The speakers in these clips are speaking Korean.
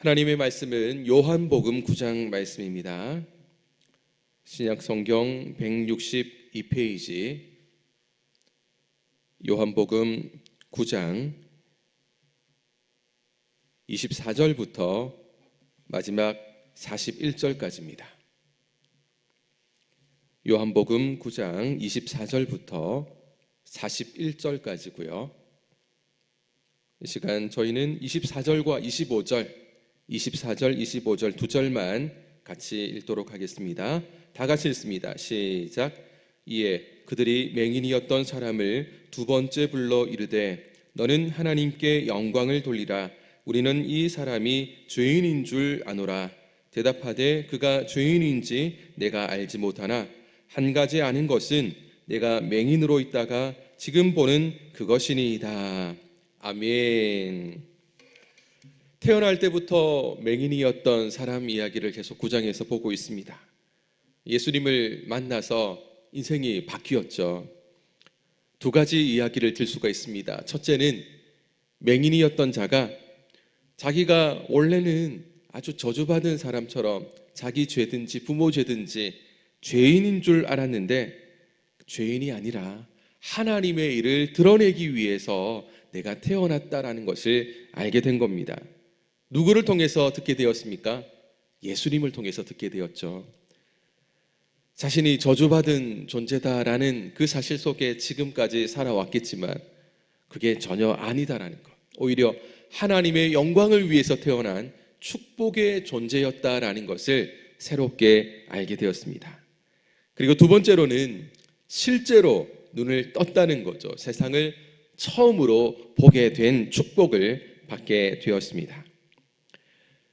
하나님의 말씀은 요한복음 9장 말씀입니다. 신약 성경 162페이지 요한복음 9장 24절부터 마지막 41절까지입니다. 요한복음 9장 24절부터 41절까지고요. 이 시간 저희는 24절과 24절, 25절 두 절만 같이 읽도록 하겠습니다. 다 같이 읽습니다. 시작. 이에 그들이 맹인이었던 사람을 두 번째 불러 이르되 너는 하나님께 영광을 돌리라. 우리는 이 사람이 죄인인 줄 아노라. 대답하되 그가 죄인인지 내가 알지 못하나 한 가지 아는 것은 내가 맹인으로 있다가 지금 보는 그것이니이다. 아멘. 태어날 때부터 맹인이었던 사람 이야기를 계속 9장에서 보고 있습니다. 예수님을 만나서 인생이 바뀌었죠. 두 가지 이야기를 들 수가 있습니다. 첫째는 맹인이었던 자가 자기가 원래는 아주 저주받은 사람처럼 자기 죄든지 부모 죄든지 죄인인 줄 알았는데 죄인이 아니라 하나님의 일을 드러내기 위해서 내가 태어났다라는 것을 알게 된 겁니다. 누구를 통해서 듣게 되었습니까? 예수님을 통해서 듣게 되었죠. 자신이 저주받은 존재다라는 그 사실 속에 지금까지 살아왔겠지만 그게 전혀 아니다라는 것, 오히려 하나님의 영광을 위해서 태어난 축복의 존재였다라는 것을 새롭게 알게 되었습니다. 그리고 두 번째로는 실제로 눈을 떴다는 거죠. 세상을 처음으로 보게 된 축복을 받게 되었습니다.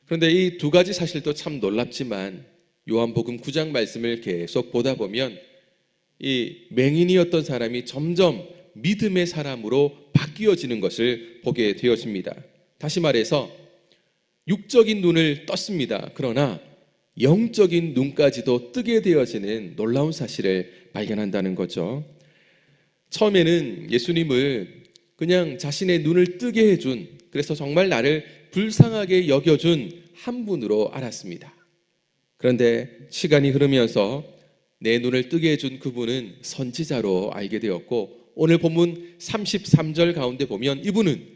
그런데 이 두 가지 사실도 참 놀랍지만 요한복음 9장 말씀을 계속 보다 보면 이 맹인이었던 사람이 점점 믿음의 사람으로 바뀌어지는 것을 보게 되었습니다. 다시 말해서 육적인 눈을 떴습니다. 그러나 영적인 눈까지도 뜨게 되어지는 놀라운 사실을 발견한다는 거죠. 처음에는 예수님을 그냥 자신의 눈을 뜨게 해준, 그래서 정말 나를 불쌍하게 여겨준 한 분으로 알았습니다. 그런데 시간이 흐르면서 내 눈을 뜨게 해준 그분은 선지자로 알게 되었고, 오늘 본문 33절 가운데 보면 이분은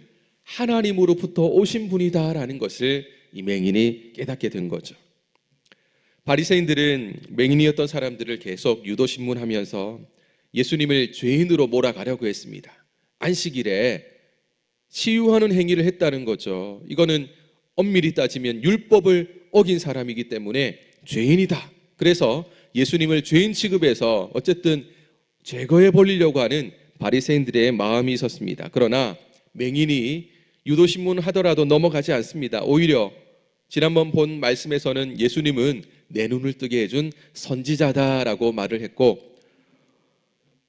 하나님으로부터 오신 분이다라는 것을 이 맹인이 깨닫게 된 거죠. 바리새인들은 맹인이었던 사람들을 계속 유도신문하면서 예수님을 죄인으로 몰아가려고 했습니다. 안식일에 치유하는 행위를 했다는 거죠. 이거는 엄밀히 따지면 율법을 어긴 사람이기 때문에 죄인이다. 그래서 예수님을 죄인 취급해서 어쨌든 제거해 버리려고 하는 바리새인들의 마음이 있었습니다. 그러나 맹인이 유도신문 하더라도 넘어가지 않습니다. 오히려 지난번 본 말씀에서는 예수님은 내 눈을 뜨게 해준 선지자다라고 말을 했고,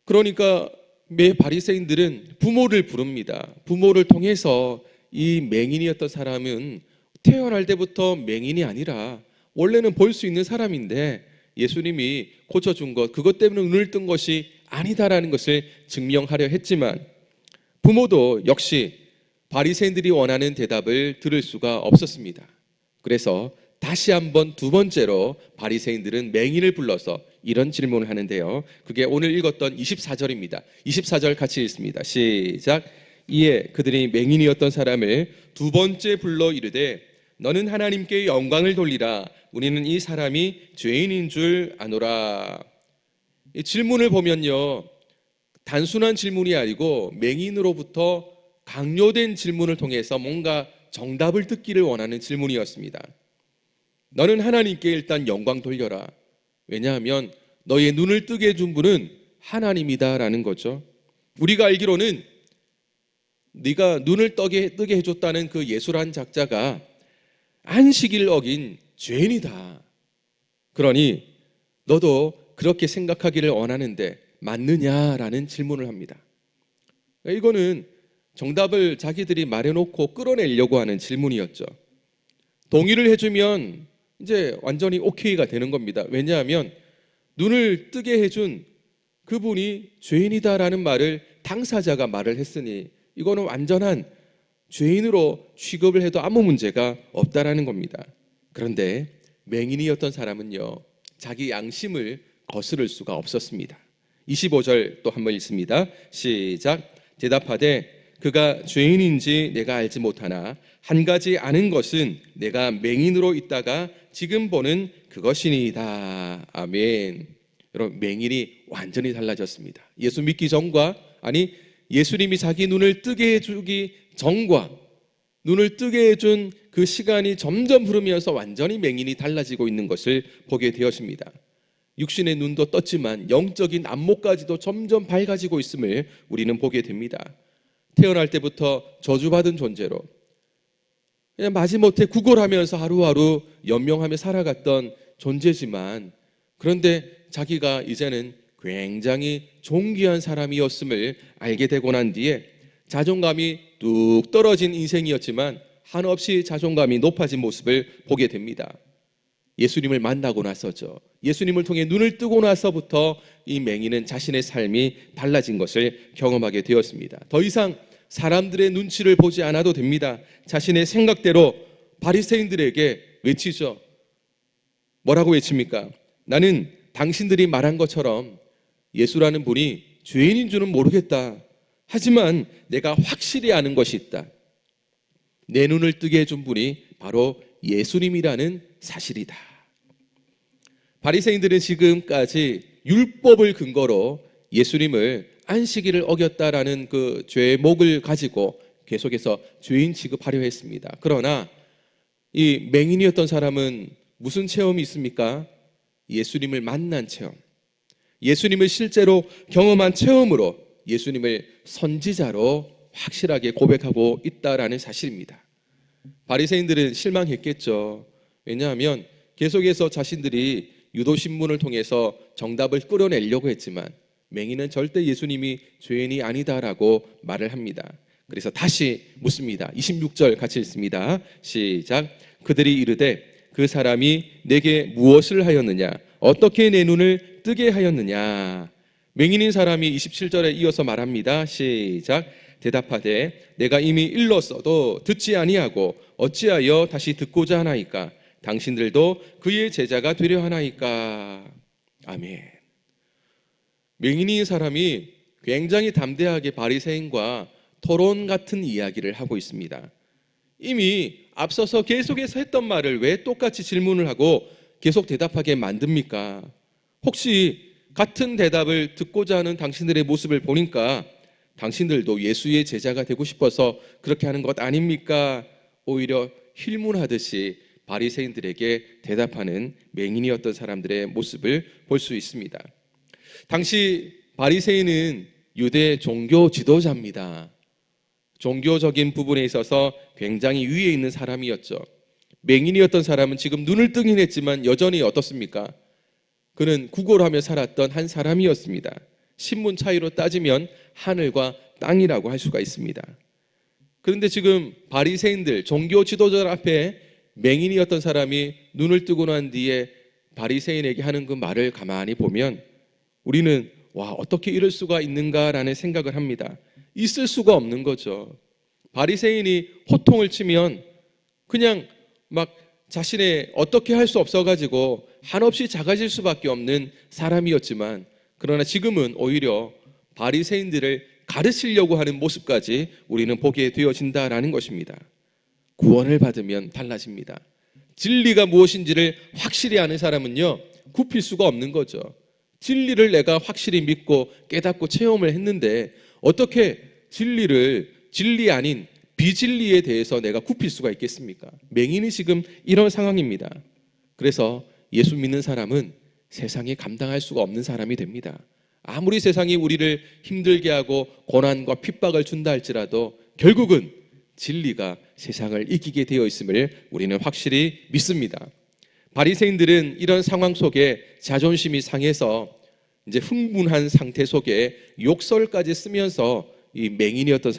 그러니까 매 바리새인들은 부모를 부릅니다. 부모를 통해서 이 맹인이었던 사람은 태어날 때부터 맹인이 아니라 원래는 볼 수 있는 사람인데 예수님이 고쳐준 것, 그것 때문에 눈을 뜬 것이 아니다라는 것을 증명하려 했지만 부모도 역시 바리새인들이 원하는 대답을 들을 수가 없었습니다. 그래서 다시 한번 두 번째로 바리새인들은 맹인을 불러서 이런 질문을 하는데요. 그게 오늘 읽었던 24절입니다. 24절 같이 읽습니다. 시작. 이에 그들이 맹인이었던 사람을 두 번째 불러 이르되 너는 하나님께 영광을 돌리라. 우리는 이 사람이 죄인인 줄 아노라. 이 질문을 보면요, 단순한 질문이 아니고 맹인으로부터 강요된 질문을 통해서 뭔가 정답을 듣기를 원하는 질문이었습니다. 너는 하나님께 일단 영광 돌려라. 왜냐하면 너의 눈을 뜨게 해준 분은 하나님이다라는 거죠. 우리가 알기로는 네가 눈을 뜨게 해줬다는 그 예수란 작자가 안식일 어긴 죄인이다. 그러니 너도 그렇게 생각하기를 원하는데 맞느냐라는 질문을 합니다. 이거는 정답을 자기들이 말해놓고 끌어내려고 하는 질문이었죠. 동의를 해주면 이제 완전히 오케이가 되는 겁니다. 왜냐하면 눈을 뜨게 해준 그분이 죄인이다라는 말을 당사자가 말을 했으니 이거는 완전한 죄인으로 취급을 해도 아무 문제가 없다라는 겁니다. 그런데 맹인이었던 사람은요, 자기 양심을 거스를 수가 없었습니다. 25절 또 한번 읽습니다. 시작. 대답하되 그가 죄인인지 내가 알지 못하나 한 가지 아는 것은 내가 맹인으로 있다가 지금 보는 그것이니이다. 아멘. 여러분, 맹인이 완전히 달라졌습니다. 예수 믿기 전과, 아니 예수님이 자기 눈을 뜨게 해주기 전과 눈을 뜨게 해준 그 시간이 점점 흐르면서 완전히 맹인이 달라지고 있는 것을 보게 되었습니다. 육신의 눈도 떴지만 영적인 안목까지도 점점 밝아지고 있음을 우리는 보게 됩니다. 태어날 때부터 저주받은 존재로 그냥 마지못해 구걸하면서 하루하루 연명하며 살아갔던 존재지만, 그런데 자기가 이제는 굉장히 존귀한 사람이었음을 알게 되고 난 뒤에 자존감이 뚝 떨어진 인생이었지만 한없이 자존감이 높아진 모습을 보게 됩니다. 예수님을 만나고 나서죠. 예수님을 통해 눈을 뜨고 나서부터 이 맹인은 자신의 삶이 달라진 것을 경험하게 되었습니다. 더 이상 사람들의 눈치를 보지 않아도 됩니다. 자신의 생각대로 바리새인들에게 외치죠. 뭐라고 외칩니까? 나는 당신들이 말한 것처럼 예수라는 분이 죄인인 줄은 모르겠다. 하지만 내가 확실히 아는 것이 있다. 내 눈을 뜨게 해준 분이 바로 예수님이라는 사실이다. 바리새인들은 지금까지 율법을 근거로 예수님을 안식일을 어겼다라는 그 죄목을 가지고 계속해서 죄인 취급하려 했습니다. 그러나 이 맹인이었던 사람은 무슨 체험이 있습니까? 예수님을 만난 체험, 예수님을 실제로 경험한 체험으로 예수님을 선지자로 확실하게 고백하고 있다라는 사실입니다. 바리새인들은 실망했겠죠. 왜냐하면 계속해서 자신들이 유도신문을 통해서 정답을 끌어내려고 했지만 맹인은 절대 예수님이 죄인이 아니다라고 말을 합니다. 그래서 다시 묻습니다. 26절 같이 읽습니다. 시작. 그들이 이르되 그 사람이 내게 무엇을 하였느냐? 어떻게 내 눈을 뜨게 하였느냐? 맹인인 사람이 27절에 이어서 말합니다. 시작. 대답하되 내가 이미 일렀어도 듣지 아니하고 어찌하여 다시 듣고자 하나이까? 당신들도 그의 제자가 되려 하나이까? 아멘. 맹인인 사람이 굉장히 담대하게 바리새인과 토론 같은 이야기를 하고 있습니다. 이미 앞서서 계속해서 했던 말을 왜 똑같이 질문을 하고 계속 대답하게 만듭니까? 혹시 같은 대답을 듣고자 하는 당신들의 모습을 보니까 당신들도 예수의 제자가 되고 싶어서 그렇게 하는 것 아닙니까? 오히려 힐문하듯이 바리새인들에게 대답하는 맹인이었던 사람들의 모습을 볼 수 있습니다. 당시 바리새인은 유대 종교 지도자입니다. 종교적인 부분에 있어서 굉장히 위에 있는 사람이었죠. 맹인이었던 사람은 지금 눈을 뜨긴 했지만 여전히 어떻습니까? 그는 구걸하며 살았던 한 사람이었습니다. 신분 차이로 따지면 하늘과 땅이라고 할 수가 있습니다. 그런데 지금 바리새인들, 종교 지도자들 앞에 맹인이었던 사람이 눈을 뜨고 난 뒤에 바리새인에게 하는 그 말을 가만히 보면 우리는 와, 어떻게 이럴 수가 있는가라는 생각을 합니다. 있을 수가 없는 거죠. 바리새인이 호통을 치면 그냥 막 자신의 어떻게 할 수 없어가지고 한없이 작아질 수밖에 없는 사람이었지만, 그러나 지금은 오히려 바리새인들을 가르치려고 하는 모습까지 우리는 보게 되어진다라는 것입니다. 구원을 받으면 달라집니다. 진리가 무엇인지를 확실히 아는 사람은요, 굽힐 수가 없는 거죠. 진리를 내가 확실히 믿고 깨닫고 체험을 했는데 어떻게 진리를 진리 아닌 비진리에 대해서 내가 굽힐 수가 있겠습니까? 맹인이 지금 이런 상황입니다. 그래서 예수 믿는 사람은 세상에 감당할 수가 없는 사람이 됩니다. 아무리 세상이 우리를 힘들게 하고 고난과 핍박을 준다 할지라도 결국은 진리가 세상을 이기게 되어 있음을 우리는 확실히 믿습니다. 바리새인들은 이런 상황 속에 자존심이 상해서 이제 흥분한 상태 속에 욕설까지 쓰면서 이 맹인이었던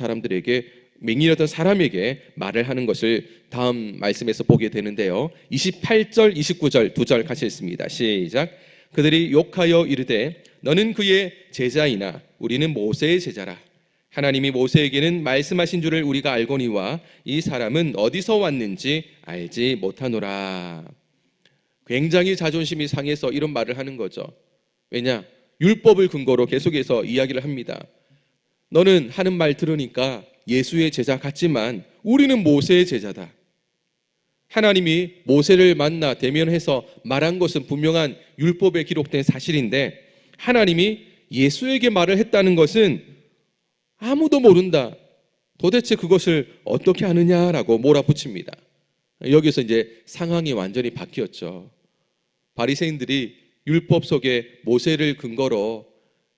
사람에게 말을 하는 것을 다음 말씀에서 보게 되는데요. 28절, 29절 두 절 같이 읽습니다. 시작. 그들이 욕하여 이르되 너는 그의 제자이나 우리는 모세의 제자라. 하나님이 모세에게는 말씀하신 줄을 우리가 알거니와 이 사람은 어디서 왔는지 알지 못하노라. 굉장히 자존심이 상해서 이런 말을 하는 거죠. 왜냐? 율법을 근거로 계속해서 이야기를 합니다. 너는 하는 말 들으니까 예수의 제자 같지만 우리는 모세의 제자다. 하나님이 모세를 만나 대면해서 말한 것은 분명한 율법에 기록된 사실인데 하나님이 예수에게 말을 했다는 것은 아무도 모른다. 도대체 그것을 어떻게 아느냐라고 몰아붙입니다. 여기서 이제 상황이 완전히 바뀌었죠. 바리새인들이 율법 속에 모세를 근거로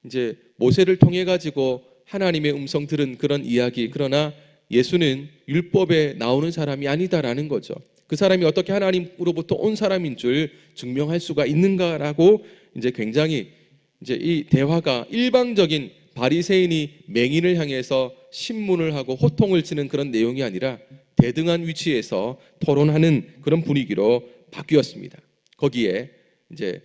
이제 모세를 통해 가지고 하나님의 음성 들은 그런 이야기, 그러나 예수는 율법에 나오는 사람이 아니다라는 거죠. 그 사람이 어떻게 하나님으로부터 온 사람인 줄 증명할 수가 있는가라고 이제 굉장히 이제 이 대화가 일방적인 바리새인이 맹인을 향해서 신문을 하고 호통을 치는 그런 내용이 아니라 대등한 위치에서 토론하는 그런 분위기로 바뀌었습니다. 거기에 이제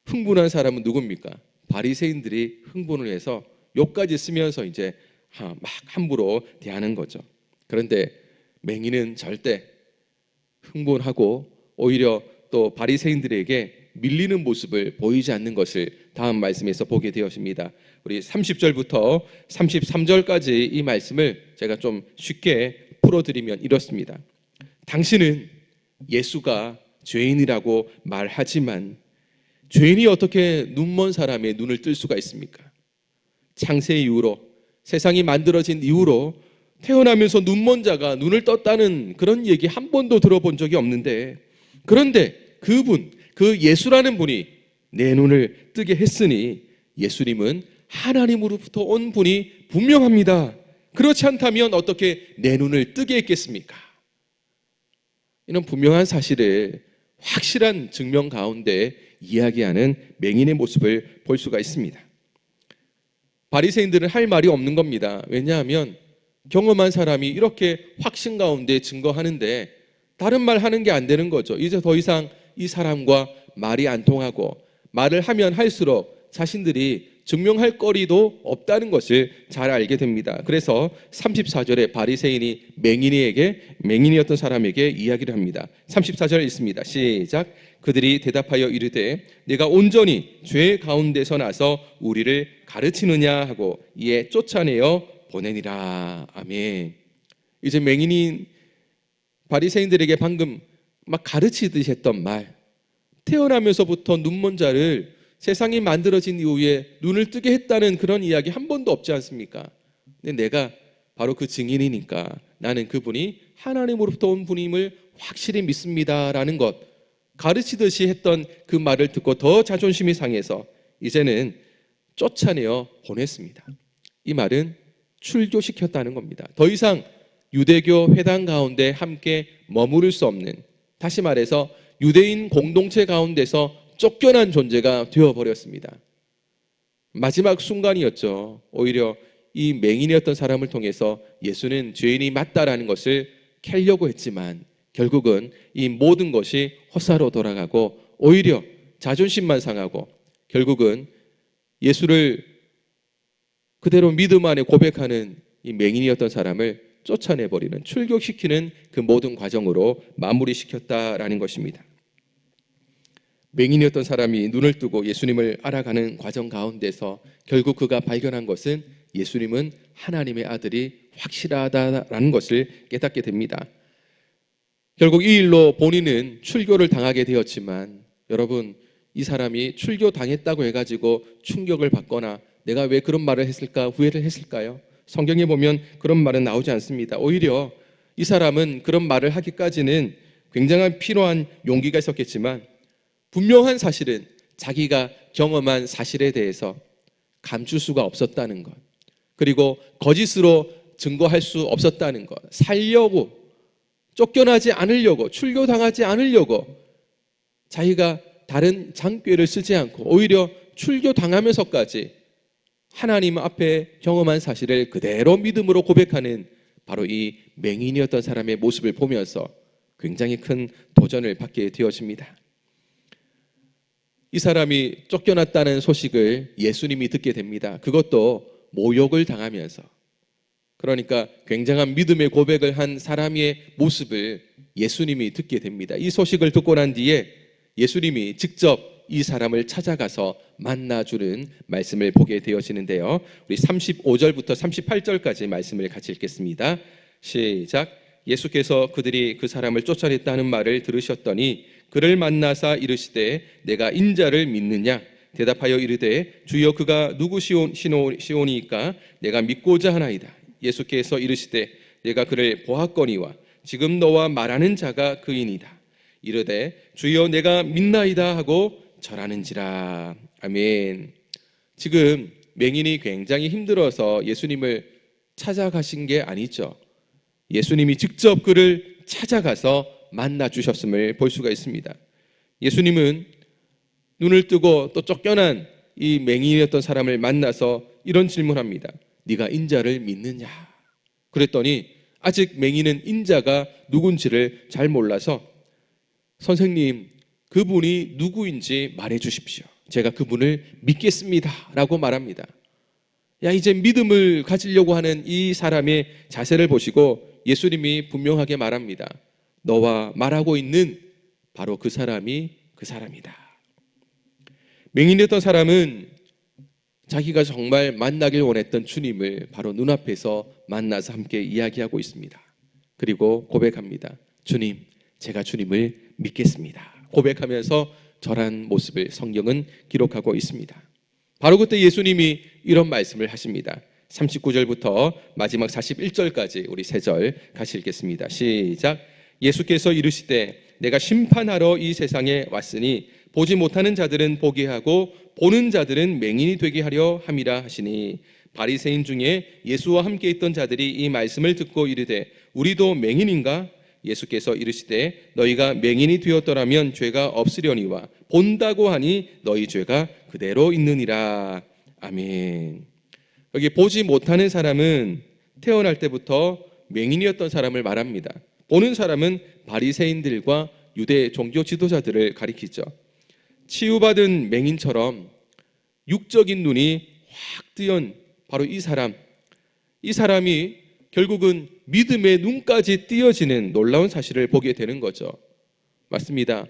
흥분한 사람은 누굽니까? 바리새인들이 흥분을 해서 욕까지 쓰면서 이제 막 함부로 대하는 거죠. 그런데 맹인은 절대 흥분하고 오히려 또 바리새인들에게 밀리는 모습을 보이지 않는 것을 다음 말씀에서 보게 되었습니다. 우리 30절부터 33절까지 이 말씀을 제가 좀 쉽게 풀어드리면 이렇습니다. 당신은 예수가 죄인이라고 말하지만 죄인이 어떻게 눈먼 사람의 눈을 뜰 수가 있습니까? 창세 이후로 세상이 만들어진 이후로 태어나면서 눈먼 자가 눈을 떴다는 그런 얘기 한 번도 들어본 적이 없는데, 그런데 그분, 그 예수라는 분이 내 눈을 뜨게 했으니 예수님은 하나님으로부터 온 분이 분명합니다. 그렇지 않다면 어떻게 내 눈을 뜨게 했겠습니까? 이런 분명한 사실을 확실한 증명 가운데 이야기하는 맹인의 모습을 볼 수가 있습니다. 바리새인들은 할 말이 없는 겁니다. 왜냐하면 경험한 사람이 이렇게 확신 가운데 증거하는데 다른 말 하는 게 안 되는 거죠. 이제 더 이상 이 사람과 말이 안 통하고 말을 하면 할수록 자신들이 증명할 거리도 없다는 것을 잘 알게 됩니다. 그래서 34절에 바리새인이 맹인이었던 사람에게 이야기를 합니다. 34절 있습니다. 시작. 그들이 대답하여 이르되 내가 온전히 죄 가운데서 나서 우리를 가르치느냐 하고 이에 쫓아내어 보내니라. 아멘. 이제 맹인인 바리새인들에게 방금 막 가르치듯이 했던 말, 태어나면서부터 눈먼 자를 세상이 만들어진 이후에 눈을 뜨게 했다는 그런 이야기 한 번도 없지 않습니까? 근데 내가 바로 그 증인이니까 나는 그분이 하나님으로부터 온 분임을 확실히 믿습니다라는 것, 가르치듯이 했던 그 말을 듣고 더 자존심이 상해서 이제는 쫓아내어 보냈습니다. 이 말은 출교시켰다는 겁니다. 더 이상 유대교 회당 가운데 함께 머무를 수 없는, 다시 말해서 유대인 공동체 가운데서 쫓겨난 존재가 되어버렸습니다. 마지막 순간이었죠. 오히려 이 맹인이었던 사람을 통해서 예수는 죄인이 맞다라는 것을 캐려고 했지만 결국은 이 모든 것이 헛사로 돌아가고 오히려 자존심만 상하고 결국은 예수를 그대로 믿음 안에 고백하는 이 맹인이었던 사람을 쫓아내버리는, 출교시키는 그 모든 과정으로 마무리시켰다라는 것입니다. 맹인이었던 사람이 눈을 뜨고 예수님을 알아가는 과정 가운데서 결국 그가 발견한 것은 예수님은 하나님의 아들이 확실하다라는 것을 깨닫게 됩니다. 결국 이 일로 본인은 출교를 당하게 되었지만, 여러분, 이 사람이 출교당했다고 해가지고 충격을 받거나 내가 왜 그런 말을 했을까 후회를 했을까요? 성경에 보면 그런 말은 나오지 않습니다. 오히려 이 사람은 그런 말을 하기까지는 굉장한 필요한 용기가 있었겠지만 분명한 사실은 자기가 경험한 사실에 대해서 감출 수가 없었다는 것, 그리고 거짓으로 증거할 수 없었다는 것, 살려고, 쫓겨나지 않으려고, 출교당하지 않으려고 자기가 다른 장꾀를 쓰지 않고 오히려 출교당하면서까지 하나님 앞에 경험한 사실을 그대로 믿음으로 고백하는 바로 이 맹인이었던 사람의 모습을 보면서 굉장히 큰 도전을 받게 되어집니다. 이 사람이 쫓겨났다는 소식을 예수님이 듣게 됩니다. 그것도 모욕을 당하면서, 그러니까 굉장한 믿음의 고백을 한 사람의 모습을 예수님이 듣게 됩니다. 이 소식을 듣고 난 뒤에 예수님이 직접 이 사람을 찾아가서 만나주는 말씀을 보게 되어지는데요. 우리 35절부터 38절까지 말씀을 같이 읽겠습니다. 시작. 예수께서 그들이 그 사람을 쫓아냈다는 말을 들으셨더니 그를 만나사 이르시되 내가 인자를 믿느냐? 대답하여 이르되 주여 그가 누구시오니까 내가 믿고자 하나이다. 예수께서 이르시되 내가 그를 보았거니와 지금 너와 말하는 자가 그이니이다. 이르되 주여 내가 믿나이다 하고 절하는지라. 아멘. 지금 맹인이 굉장히 힘들어서 예수님을 찾아가신 게 아니죠. 예수님이 직접 그를 찾아가서 만나 주셨음을 볼 수가 있습니다. 예수님은 눈을 뜨고 또 쫓겨난 이 맹인이었던 사람을 만나서 이런 질문합니다. 네가 인자를 믿느냐? 그랬더니 아직 맹인은 인자가 누군지를 잘 몰라서 선생님, 그분이 누구인지 말해 주십시오. 제가 그분을 믿겠습니다 라고 말합니다. 이제 믿음을 가지려고 하는 이 사람의 자세를 보시고 예수님이 분명하게 말합니다. 너와 말하고 있는 바로 그 사람이 그 사람이다. 맹인이었던 사람은 자기가 정말 만나길 원했던 주님을 바로 눈앞에서 만나서 함께 이야기하고 있습니다. 그리고 고백합니다. 주님, 제가 주님을 믿겠습니다. 고백하면서 절한 모습을 성경은 기록하고 있습니다. 바로 그때 예수님이 이런 말씀을 하십니다. 39절부터 마지막 41절까지 우리 3절 같이 읽겠습니다. 시작. 예수께서 이르시되 내가 심판하러 이 세상에 왔으니 보지 못하는 자들은 보게 하고 보는 자들은 맹인이 되게 하려 함이라 하시니 바리새인 중에 예수와 함께 있던 자들이 이 말씀을 듣고 이르되 우리도 맹인인가? 예수께서 이르시되 너희가 맹인이 되었더라면 죄가 없으려니와 본다고 하니 너희 죄가 그대로 있느니라. 아멘. 여기 보지 못하는 사람은 태어날 때부터 맹인이었던 사람을 말합니다. 보는 사람은 바리새인들과 유대 종교 지도자들을 가리키죠. 치유받은 맹인처럼 육적인 눈이 확 뜨연 바로 이 사람이 결국은 믿음의 눈까지 띄어지는 놀라운 사실을 보게 되는 거죠. 맞습니다.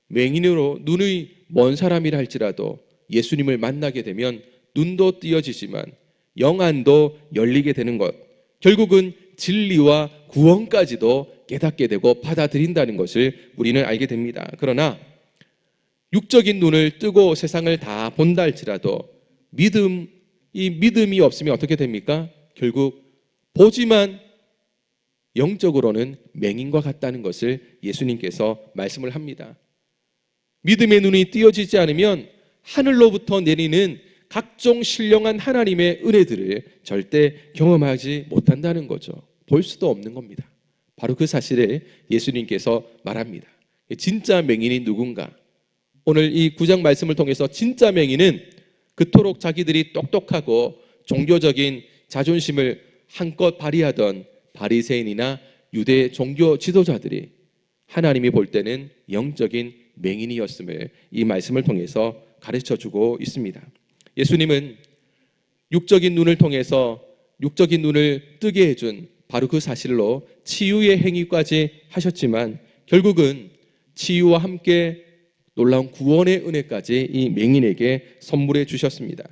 맹인으로 눈이 먼 사람이라 할지라도 예수님을 만나게 되면 눈도 띄어지지만 영안도 열리게 되는 것, 결국은 진리와 구원까지도 깨닫게 되고 받아들인다는 것을 우리는 알게 됩니다. 그러나 육적인 눈을 뜨고 세상을 다 본다 할지라도 믿음이 없으면 어떻게 됩니까? 결국 보지만 영적으로는 맹인과 같다는 것을 예수님께서 말씀을 합니다. 믿음의 눈이 띄어지지 않으면 하늘로부터 내리는 각종 신령한 하나님의 은혜들을 절대 경험하지 못한다는 거죠. 볼 수도 없는 겁니다. 바로 그 사실을 예수님께서 말합니다. 진짜 맹인이 누군가? 오늘 이 9장 말씀을 통해서 진짜 맹인은 그토록 자기들이 똑똑하고 종교적인 자존심을 한껏 발휘하던 바리새인이나 유대 종교 지도자들이 하나님이 볼 때는 영적인 맹인이었음을 이 말씀을 통해서 가르쳐주고 있습니다. 예수님은 육적인 눈을 통해서 육적인 눈을 뜨게 해준 바로 그 사실로 치유의 행위까지 하셨지만 결국은 치유와 함께 놀라운 구원의 은혜까지 이 맹인에게 선물해 주셨습니다.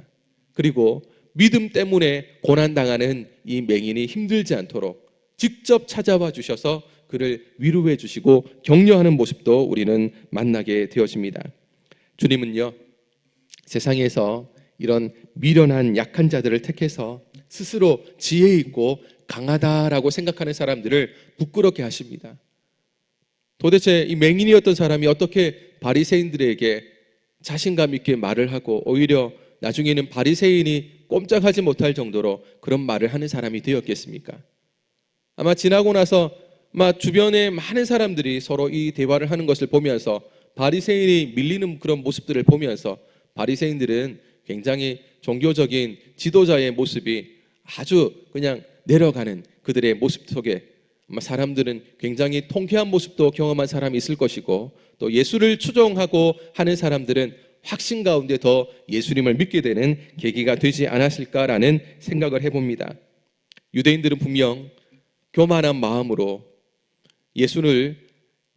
그리고 믿음 때문에 고난당하는 이 맹인이 힘들지 않도록 직접 찾아와 주셔서 그를 위로해 주시고 격려하는 모습도 우리는 만나게 되어집니다. 주님은요, 세상에서 이런 미련한 약한 자들을 택해서 스스로 지혜 있고 강하다라고 생각하는 사람들을 부끄럽게 하십니다. 도대체 이 맹인이었던 사람이 어떻게 바리새인들에게 자신감 있게 말을 하고 오히려 나중에는 바리새인이 꼼짝하지 못할 정도로 그런 말을 하는 사람이 되었겠습니까? 아마 지나고 나서 주변에 많은 사람들이 서로 이 대화를 하는 것을 보면서 바리새인이 밀리는 그런 모습들을 보면서 바리새인들은 굉장히 종교적인 지도자의 모습이 아주 그냥 내려가는 그들의 모습 속에 아마 사람들은 굉장히 통쾌한 모습도 경험한 사람이 있을 것이고 또 예수를 추종하고 하는 사람들은 확신 가운데 더 예수님을 믿게 되는 계기가 되지 않았을까라는 생각을 해봅니다. 유대인들은 분명 교만한 마음으로 예수를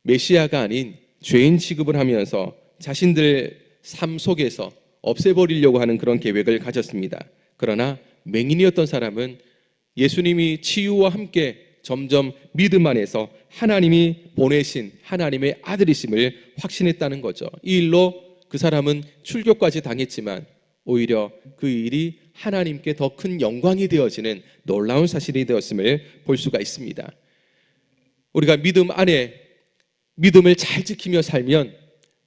메시아가 아닌 죄인 취급을 하면서 자신들 삶 속에서 없애버리려고 하는 그런 계획을 가졌습니다. 그러나 맹인이었던 사람은 예수님이 치유와 함께 점점 믿음 안에서 하나님이 보내신 하나님의 아들이심을 확신했다는 거죠. 이 일로 그 사람은 출교까지 당했지만 오히려 그 일이 하나님께 더 큰 영광이 되어지는 놀라운 사실이 되었음을 볼 수가 있습니다. 우리가 믿음 안에 믿음을 잘 지키며 살면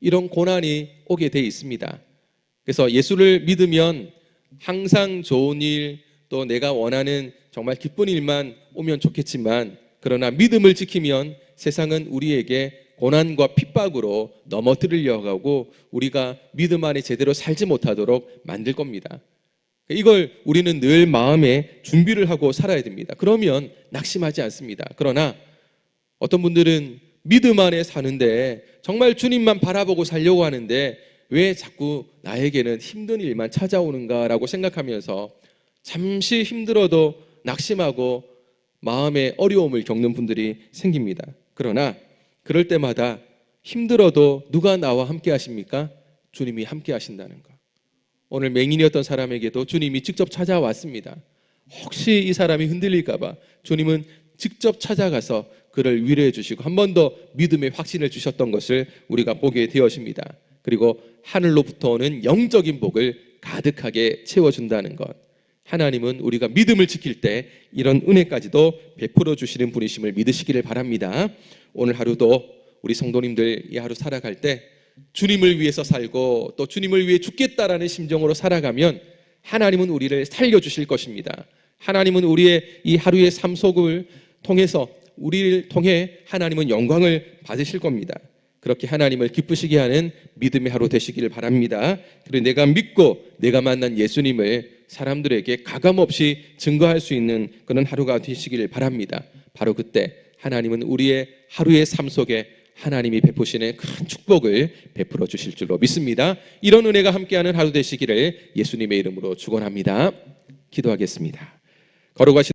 이런 고난이 오게 돼 있습니다. 그래서 예수를 믿으면 항상 좋은 일, 또 내가 원하는 정말 기쁜 일만 오면 좋겠지만, 그러나 믿음을 지키면 세상은 우리에게 고난과 핍박으로 넘어뜨리려고 하고 우리가 믿음 안에 제대로 살지 못하도록 만들 겁니다. 이걸 우리는 늘 마음에 준비를 하고 살아야 됩니다. 그러면 낙심하지 않습니다. 그러나 어떤 분들은 믿음 안에 사는데 정말 주님만 바라보고 살려고 하는데 왜 자꾸 나에게는 힘든 일만 찾아오는가라고 생각하면서 잠시 힘들어도 낙심하고 마음의 어려움을 겪는 분들이 생깁니다. 그러나 그럴 때마다 힘들어도 누가 나와 함께 하십니까? 주님이 함께 하신다는 것. 오늘 맹인이었던 사람에게도 주님이 직접 찾아왔습니다. 혹시 이 사람이 흔들릴까 봐 주님은 직접 찾아가서 그를 위로해 주시고 한 번 더 믿음의 확신을 주셨던 것을 우리가 보게 되었습니다. 그리고 하늘로부터 오는 영적인 복을 가득하게 채워준다는 것. 하나님은 우리가 믿음을 지킬 때 이런 은혜까지도 베풀어 주시는 분이심을 믿으시기를 바랍니다. 오늘 하루도 우리 성도님들 이 하루 살아갈 때 주님을 위해서 살고 또 주님을 위해 죽겠다라는 심정으로 살아가면 하나님은 우리를 살려주실 것입니다. 하나님은 우리의 이 하루의 삶 속을 통해서 우리를 통해 하나님은 영광을 받으실 겁니다. 그렇게 하나님을 기쁘시게 하는 믿음의 하루 되시기를 바랍니다. 그리고 내가 믿고 내가 만난 예수님을 사람들에게 가감없이 증거할 수 있는 그런 하루가 되시기를 바랍니다. 바로 그때 하나님은 우리의 하루의 삶 속에 하나님이 베푸시는 큰 축복을 베풀어 주실 줄로 믿습니다. 이런 은혜가 함께하는 하루 되시기를 예수님의 이름으로 축원합니다. 기도하겠습니다. 걸어가신